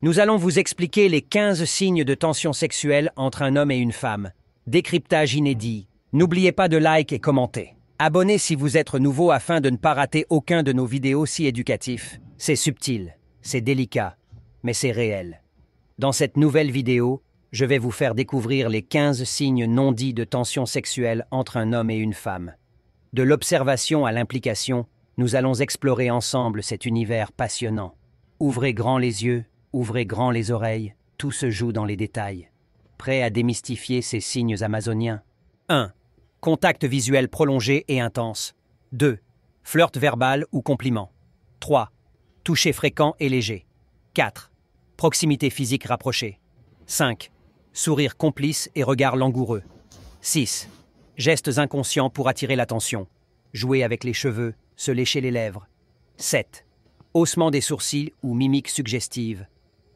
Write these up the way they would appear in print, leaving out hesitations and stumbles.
Nous allons vous expliquer les 15 signes de tension sexuelle entre un homme et une femme. Décryptage inédit. N'oubliez pas de like et commenter. Abonnez si vous êtes nouveau afin de ne pas rater aucun de nos vidéos si éducatifs. C'est subtil, c'est délicat, mais c'est réel. Dans cette nouvelle vidéo, je vais vous faire découvrir les 15 signes non dits de tension sexuelle entre un homme et une femme. De l'observation à l'implication, nous allons explorer ensemble cet univers passionnant. Ouvrez grand les yeux, ouvrez grand les oreilles, tout se joue dans les détails. Prêt à démystifier ces signes amazoniens? 1. Contact visuel prolongé et intense. 2. Flirt verbal ou compliment. 3. Toucher fréquent et léger. 4. Proximité physique rapprochée. 5. Sourire complice et regard langoureux. 6. Gestes inconscients pour attirer l'attention. Jouer avec les cheveux, se lécher les lèvres. 7. Haussement des sourcils ou mimique suggestive.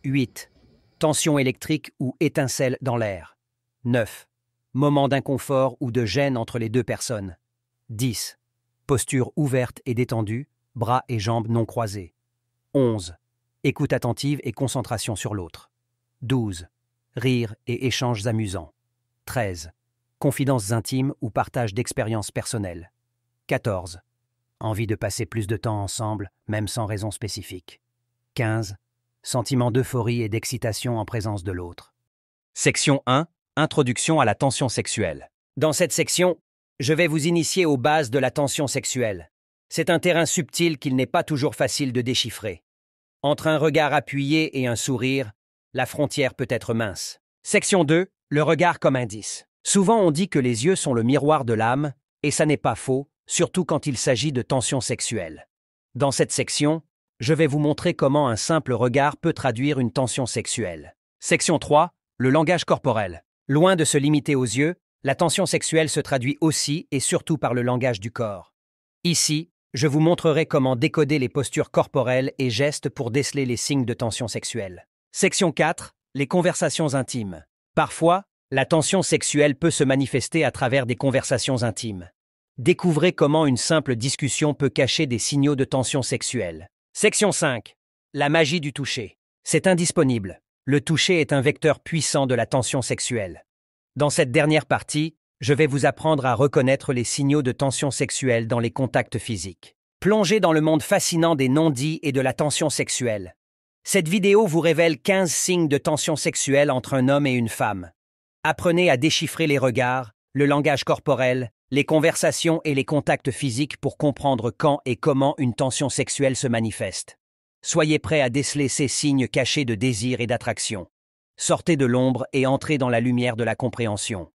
8. Tension électrique ou étincelle dans l'air. 9. Moment d'inconfort ou de gêne entre les deux personnes. 10. Posture ouverte et détendue, bras et jambes non croisés. 11. Écoute attentive et concentration sur l'autre. 12. Rire et échanges amusants. 13. Confidences intimes ou partage d'expériences personnelles. 14. Envie de passer plus de temps ensemble, même sans raison spécifique. 15. Sentiment d'euphorie et d'excitation en présence de l'autre. Section 1. Introduction à la tension sexuelle. Dans cette section, je vais vous initier aux bases de la tension sexuelle. C'est un terrain subtil qu'il n'est pas toujours facile de déchiffrer. Entre un regard appuyé et un sourire, la frontière peut être mince. Section 2. Le regard comme indice. Souvent on dit que les yeux sont le miroir de l'âme, et ça n'est pas faux, surtout quand il s'agit de tension sexuelle. Dans cette section, je vais vous montrer comment un simple regard peut traduire une tension sexuelle. Section 3. Le langage corporel. Loin de se limiter aux yeux, la tension sexuelle se traduit aussi et surtout par le langage du corps. Ici, je vous montrerai comment décoder les postures corporelles et gestes pour déceler les signes de tension sexuelle. Section 4. Les conversations intimes. Parfois, la tension sexuelle peut se manifester à travers des conversations intimes. Découvrez comment une simple discussion peut cacher des signaux de tension sexuelle. Section 5. La magie du toucher. C'est indisponible. Le toucher est un vecteur puissant de la tension sexuelle. Dans cette dernière partie, je vais vous apprendre à reconnaître les signaux de tension sexuelle dans les contacts physiques. Plongez dans le monde fascinant des non-dits et de la tension sexuelle. Cette vidéo vous révèle 15 signes de tension sexuelle entre un homme et une femme. Apprenez à déchiffrer les regards, le langage corporel, les conversations et les contacts physiques pour comprendre quand et comment une tension sexuelle se manifeste. Soyez prêts à déceler ces signes cachés de désir et d'attraction. Sortez de l'ombre et entrez dans la lumière de la compréhension.